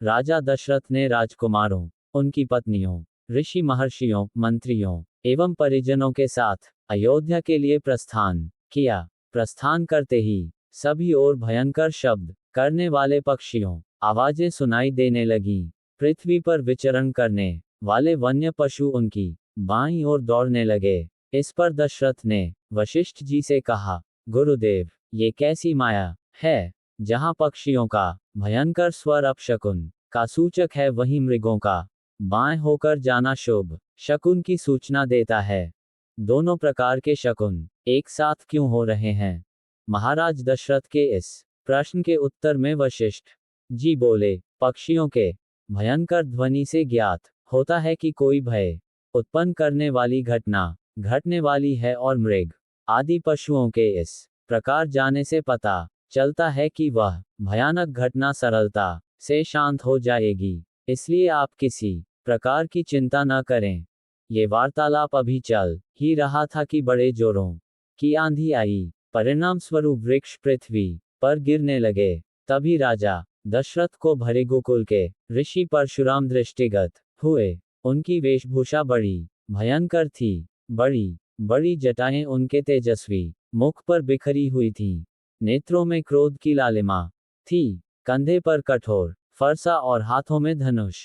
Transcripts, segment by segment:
राजा दशरथ ने राजकुमारों, उनकी पत्नियों, ऋषि महर्षियों, मंत्रियों एवं परिजनों के साथ अयोध्या के लिए प्रस्थान किया। प्रस्थान करते ही सभी ओर भयंकर शब्द करने वाले पक्षियों आवाजें सुनाई देने लगीं। पृथ्वी पर विचरण करने वाले वन्य पशु उनकी बाईं ओर दौड़ने लगे। इस पर दशरथ ने वशिष्ठ जी से कहा, गुरुदेव, ये कैसी माया है, जहां पक्षियों का भयंकर स्वर अपशकुन का सूचक है, वहीं मृगों का बाएं होकर जाना शुभ शकुन की सूचना देता है। दोनों प्रकार के शकुन एक साथ क्यों हो रहे हैं? महाराज दशरथ के इस प्रश्न के उत्तर में वशिष्ठ जी बोले, पक्षियों के भयंकर ध्वनि से ज्ञात होता है कि कोई भय उत्पन्न करने वाली घटना घटने वाली है, और मृग आदि पशुओं के इस प्रकार जाने से पता चलता है कि वह भयानक घटना सरलता से शांत हो जाएगी। इसलिए आप किसी प्रकार की चिंता न करें। ये वार्तालाप अभी चल ही रहा था कि बड़े जोरों की आंधी आई। परिणाम स्वरूप वृक्ष पृथ्वी पर गिरने लगे। तभी राजा दशरथ को भरे गोकुल के ऋषि परशुराम दृष्टिगत हुए। उनकी वेशभूषा बड़ी भयंकर थी। बड़ी बड़ी जटाएं उनके तेजस्वी मुख पर बिखरी हुई थीं। नेत्रों में क्रोध की लालिमा थी। कंधे पर कठोर फरसा और हाथों में धनुष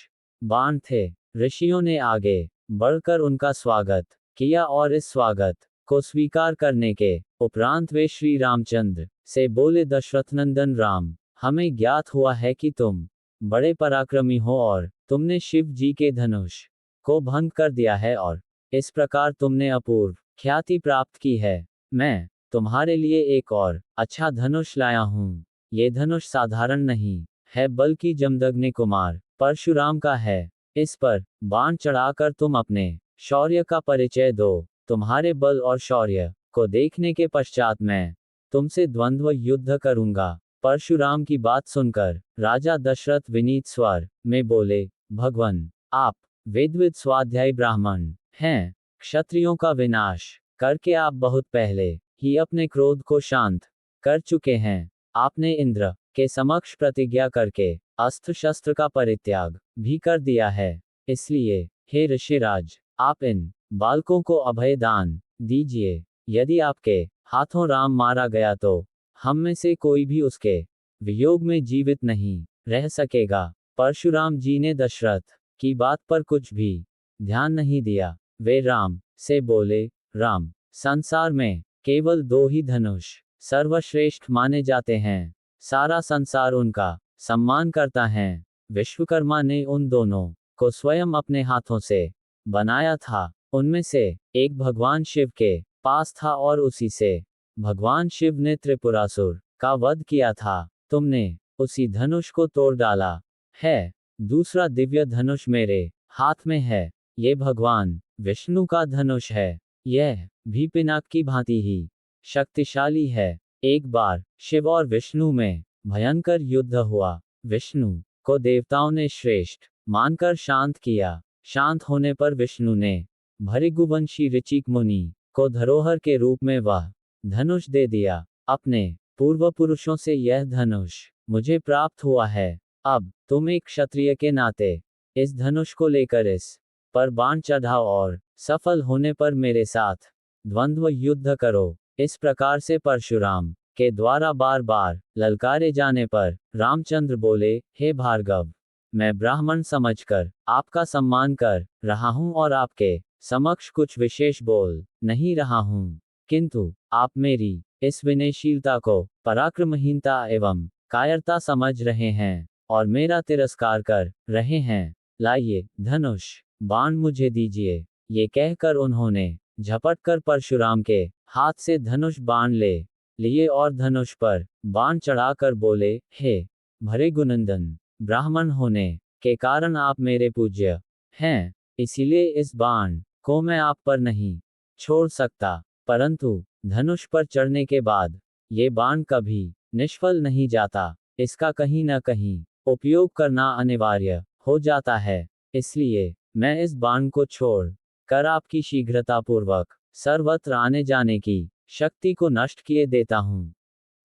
बाण थे। ऋषियों ने आगे बढ़कर उनका स्वागत किया, और इस स्वागत को स्वीकार करने के उपरांत वे श्री रामचंद्र से बोले, दशरथनंदन राम, हमें ज्ञात हुआ है कि तुम बड़े पराक्रमी हो और तुमने शिव जी के धनुष को भंग कर दिया है, और इस प्रकार तुमने अपूर्व ख्याति प्राप्त की है। मैं तुम्हारे लिए एक और अच्छा धनुष लाया हूँ। ये धनुष साधारण नहीं है, बल्कि जमदग्नि कुमार परशुराम का है। इस पर बाण चढ़ाकर तुम अपने शौर्य का परिचय दो। तुम्हारे बल और शौर्य को देखने के पश्चात मैं तुमसे द्वंद्व युद्ध करूंगा। परशुराम की बात सुनकर राजा दशरथ विनीत स्वर में बोले, भगवन, आप वेदविद स्वाध्यायी ब्राह्मण हैं। क्षत्रियों का विनाश करके आप बहुत पहले ही अपने क्रोध को शांत कर चुके हैं। आपने इंद्र के समक्ष प्रतिज्ञा करके अस्त्र शस्त्र का परित्याग भी कर दिया है। इसलिए हे ऋषिराज, आप इन बालकों को अभय दान दीजिए। यदि आपके हाथों राम मारा गया तो हम में से कोई भी उसके वियोग में जीवित नहीं रह सकेगा। परशुराम जी ने दशरथ की बात पर कुछ भी ध्यान नहीं दिया। वे राम से बोले, राम, संसार में केवल दो ही धनुष सर्वश्रेष्ठ माने जाते हैं। सारा संसार उनका सम्मान करता है। विश्वकर्मा ने उन दोनों को स्वयं अपने हाथों से बनाया था। उनमें से एक भगवान शिव के पास था, और उसी से भगवान शिव ने त्रिपुरासुर का वध किया था। तुमने उसी धनुष को तोड़ डाला है। दूसरा दिव्य धनुष मेरे हाथ में है। ये भगवान विष्णु का धनुष है। यह भी पिनाक की भांति ही शक्तिशाली है। एक बार शिव और विष्णु में भयंकर युद्ध हुआ। विष्णु को देवताओं ने श्रेष्ठ मानकर शांत किया। शांत होने पर विष्णु ने भृगुवंशी ऋचिक मुनि को धरोहर के रूप में वह धनुष दे दिया। अपने पूर्व पुरुषों से यह धनुष मुझे प्राप्त हुआ है। अब तुम एक क्षत्रिय के नाते इस धनुष को लेकर इस पर बाण चढ़ाओ, और सफल होने पर मेरे साथ द्वंद्व युद्ध करो। इस प्रकार से परशुराम के द्वारा बार बार ललकारे जाने पर रामचंद्र बोले, हे भार्गव, मैं ब्राह्मण समझकर आपका सम्मान कर रहा हूं और आपके समक्ष कुछ विशेष बोल नहीं रहा हूं, किंतु आप मेरी इस विनयशीलता को पराक्रमहीनता एवं कायरता समझ रहे हैं और मेरा तिरस्कार कर रहे हैं। लाइए धनुष बाण मुझे दीजिए। ये कहकर उन्होंने झपटकर परशुराम के हाथ से धनुष बाण ले लिए और धनुष पर बाण चढ़ाकर बोले, हे भृगुनंदन, ब्राह्मण होने के कारण आप मेरे पूज्य हैं, इसीलिए इस बाण को मैं आप पर नहीं छोड़ सकता। परंतु धनुष पर चढ़ने के बाद ये बाण कभी निष्फल नहीं जाता। इसका कहीं न कहीं उपयोग करना अनिवार्य हो जाता है। इसलिए मैं इस बाण को छोड़ कर आपकी शीघ्रतापूर्वक सर्वत्र आने जाने की शक्ति को नष्ट किए देता हूं।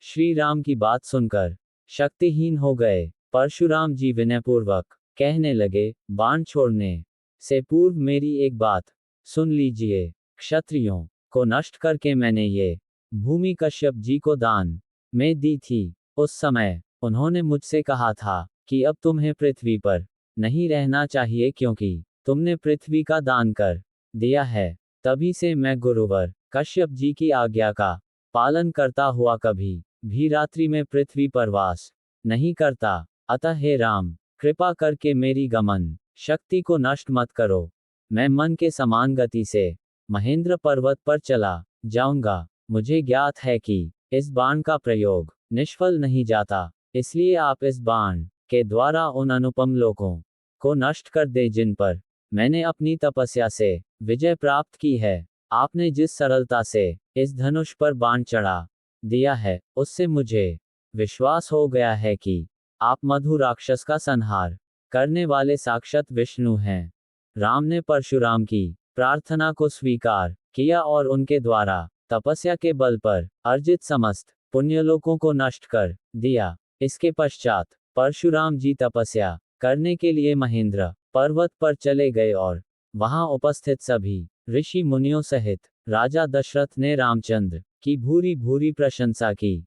श्री राम की बात सुनकर शक्तिहीन हो गए परशुराम जी विनयपूर्वक कहने लगे, बाण छोड़ने से पूर्व मेरी एक बात सुन लीजिए। क्षत्रियों को नष्ट करके मैंने ये भूमि कश्यप जी को दान में दी थी। उस समय उन्होंने मुझसे कहा था कि अब तुम्हें पृथ्वी पर नहीं रहना चाहिए क्योंकि तुमने पृथ्वी का दान कर दिया है। तभी से मैं गुरुवर कश्यप जी की आज्ञा का पालन करता हुआ कभी भी रात्रि में पृथ्वी पर वास नहीं करता। अतः हे राम, कृपा करके मेरी गमन शक्ति को नष्ट मत करो। मैं मन के समान गति से महेंद्र पर्वत पर चला जाऊंगा। मुझे ज्ञात है कि इस बाण का प्रयोग निष्फल नहीं जाता, इसलिए आप इस बाण के द्वारा उन अनुपम लोकों को नष्ट कर दे जिन पर मैंने अपनी तपस्या से विजय प्राप्त की है। आपने जिस सरलता से इस धनुष पर बाण चढ़ा दिया है, उससे मुझे विश्वास हो गया है कि आप मधु राक्षस का संहार करने वाले साक्षात विष्णु हैं। राम ने परशुराम की प्रार्थना को स्वीकार किया और उनके द्वारा तपस्या के बल पर अर्जित समस्त पुण्यलोकों को नष्ट कर दिया। इसके पश्चात परशुराम जी तपस्या करने के लिए महेंद्र पर्वत पर चले गए और वहां उपस्थित सभी ऋषि मुनियों सहित राजा दशरथ ने रामचंद्र की भूरी भूरी प्रशंसा की।